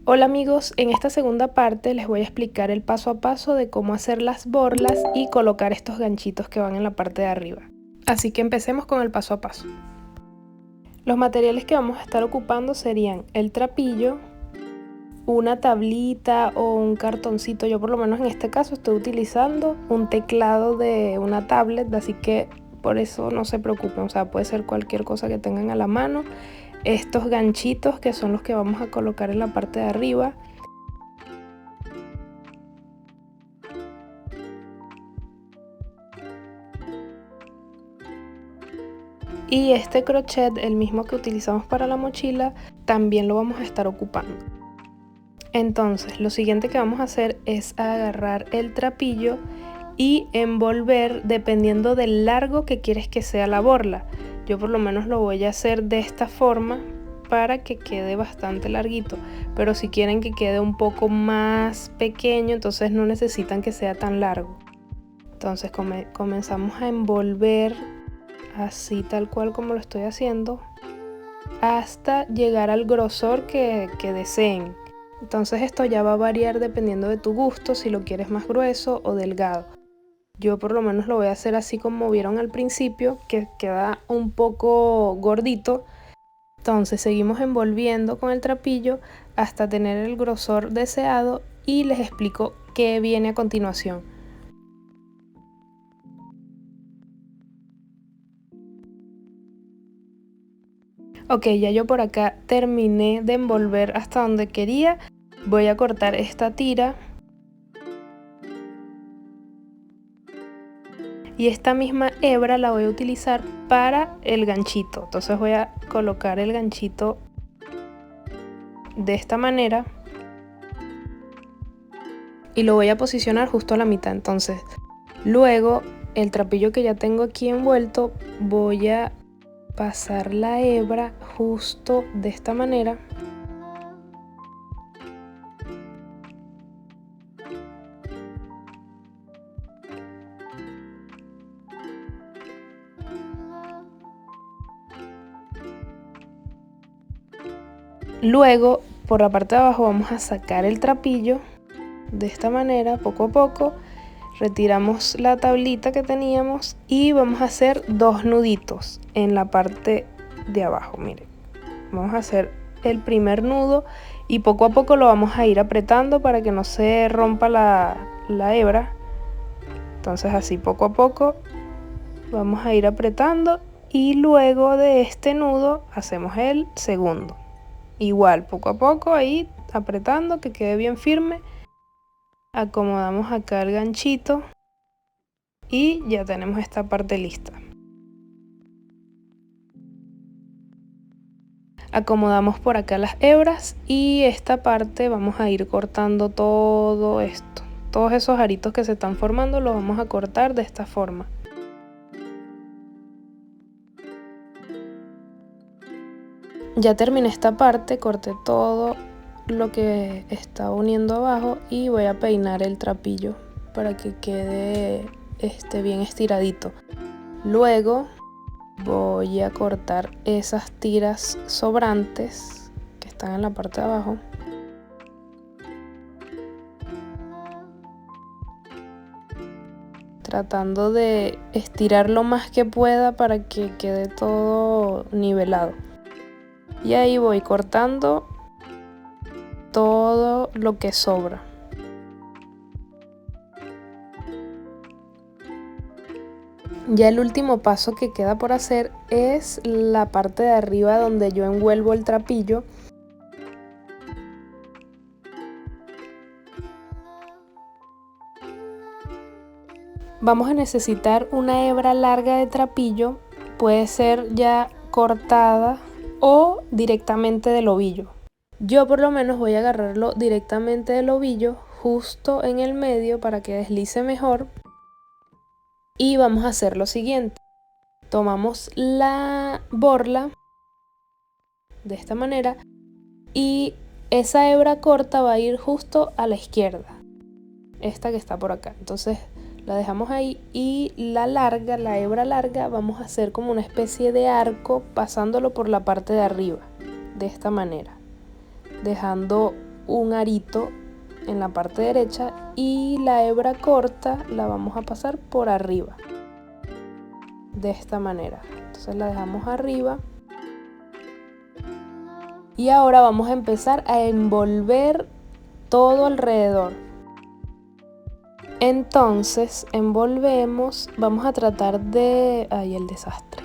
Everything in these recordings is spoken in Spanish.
Hola amigos, en esta segunda parte les voy a explicar el paso a paso de cómo hacer las borlas y colocar estos ganchitos que van en la parte de arriba. Así que empecemos con el paso a paso. Los materiales que vamos a estar ocupando serían el trapillo, una tablita o un cartoncito. Yo por lo menos en este caso estoy utilizando un teclado de una tablet, así que por eso no se preocupen, o sea, puede ser cualquier cosa que tengan a la mano. Estos ganchitos que son los que vamos a colocar en la parte de arriba. Y este crochet, el mismo que utilizamos para la mochila, también lo vamos a estar ocupando. Entonces, lo siguiente que vamos a hacer es agarrar el trapillo y envolver dependiendo del largo que quieres que sea la borla. Yo por lo menos lo voy a hacer de esta forma para que quede bastante larguito, pero si quieren que quede un poco más pequeño, entonces no necesitan que sea tan largo. Entonces comenzamos a envolver así tal cual como lo estoy haciendo hasta llegar al grosor que deseen. Entonces esto ya va a variar dependiendo de tu gusto, si lo quieres más grueso o delgado. Yo por lo menos lo voy a hacer así como vieron al principio, que queda un poco gordito. Entonces seguimos envolviendo con el trapillo hasta tener el grosor deseado y les explico qué viene a continuación. Ok, ya yo por acá terminé de envolver hasta donde quería. Voy a cortar esta tira. Y esta misma hebra la voy a utilizar para el ganchito. Entonces voy a colocar el ganchito de esta manera. Y lo voy a posicionar justo a la mitad. Entonces, luego el trapillo que ya tengo aquí envuelto, voy a pasar la hebra justo de esta manera. Luego, por la parte de abajo vamos a sacar el trapillo de esta manera, poco a poco. Retiramos la tablita que teníamos y vamos a hacer dos nuditos en la parte de abajo. Miren, vamos a hacer el primer nudo y poco a poco lo vamos a ir apretando para que no se rompa la hebra. Entonces así poco a poco vamos a ir apretando y luego de este nudo hacemos el segundo. Igual poco a poco ahí apretando que quede bien firme. Acomodamos acá el ganchito y ya tenemos esta parte lista. Acomodamos por acá las hebras y esta parte vamos a ir cortando todo esto. Todos esos aritos que se están formando los vamos a cortar de esta forma. Ya terminé esta parte, corté todo lo que está uniendo abajo y voy a peinar el trapillo para que quede bien estiradito. Luego voy a cortar esas tiras sobrantes que están en la parte de abajo. Tratando de estirar lo más que pueda para que quede todo nivelado. Y ahí voy cortando todo lo que sobra. Ya el último paso que queda por hacer es la parte de arriba donde yo envuelvo el trapillo. Vamos a necesitar una hebra larga de trapillo, puede ser ya cortada o directamente del ovillo. Yo por lo menos voy a agarrarlo directamente del ovillo, justo en el medio para que deslice mejor. Y vamos a hacer lo siguiente. Tomamos la borla de esta manera y esa hebra corta va a ir justo a la izquierda, esta que está por acá. Entonces la dejamos ahí y la larga, la hebra larga, vamos a hacer como una especie de arco pasándolo por la parte de arriba, de esta manera, dejando un arito en la parte derecha y la hebra corta la vamos a pasar por arriba, de esta manera. Entonces la dejamos arriba y ahora vamos a empezar a envolver todo alrededor. Entonces envolvemos, vamos a tratar de... ¡Ay, el desastre!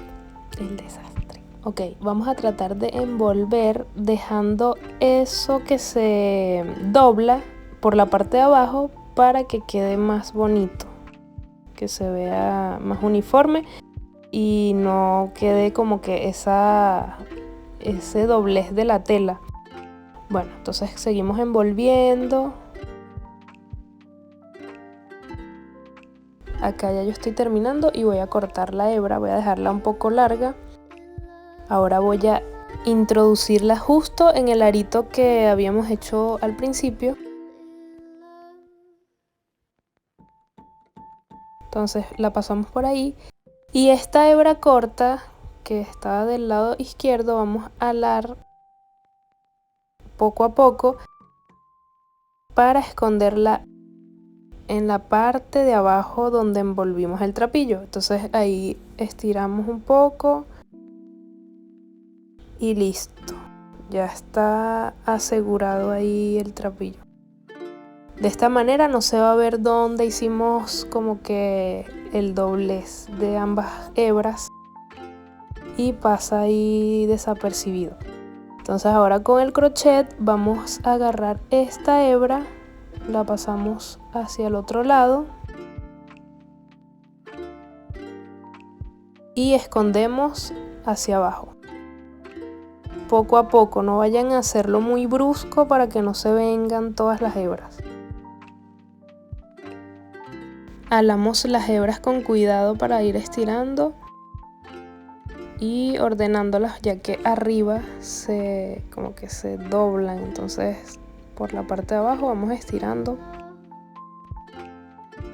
Ok, vamos a tratar de envolver dejando eso que se dobla por la parte de abajo para que quede más bonito, que se vea más uniforme y no quede como que ese doblez de la tela. Bueno, entonces seguimos envolviendo. Acá ya yo estoy terminando y voy a cortar la hebra, voy a dejarla un poco larga. Ahora voy a introducirla justo en el arito que habíamos hecho al principio. Entonces la pasamos por ahí y esta hebra corta que está del lado izquierdo vamos a alar poco a poco para esconderla en la parte de abajo donde envolvimos el trapillo. Entonces ahí estiramos un poco y listo, ya está asegurado ahí el trapillo. De esta manera no se va a ver dónde hicimos como que el doblez de ambas hebras y pasa ahí desapercibido. Entonces ahora con el crochet vamos a agarrar esta hebra, la pasamos hacia el otro lado y escondemos hacia abajo. Poco a poco, no vayan a hacerlo muy brusco para que no se vengan todas las hebras. Alamos las hebras con cuidado para ir estirando y ordenándolas, ya que arriba como que se doblan. Entonces por la parte de abajo vamos estirando.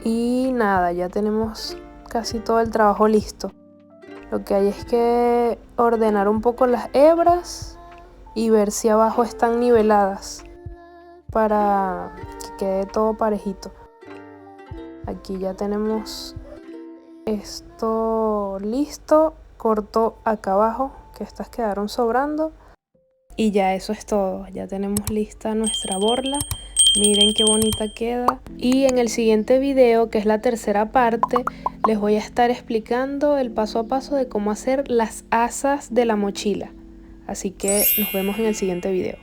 Y nada, ya tenemos casi todo el trabajo listo. Lo que hay es que ordenar un poco las hebras y ver si abajo están niveladas para que quede todo parejito. Aquí ya tenemos esto listo. Corto acá abajo, que estas quedaron sobrando. Y ya eso es todo. Ya tenemos lista nuestra borla. Miren qué bonita queda. Y en el siguiente video, que es la tercera parte, les voy a estar explicando el paso a paso de cómo hacer las asas de la mochila. Así que nos vemos en el siguiente video.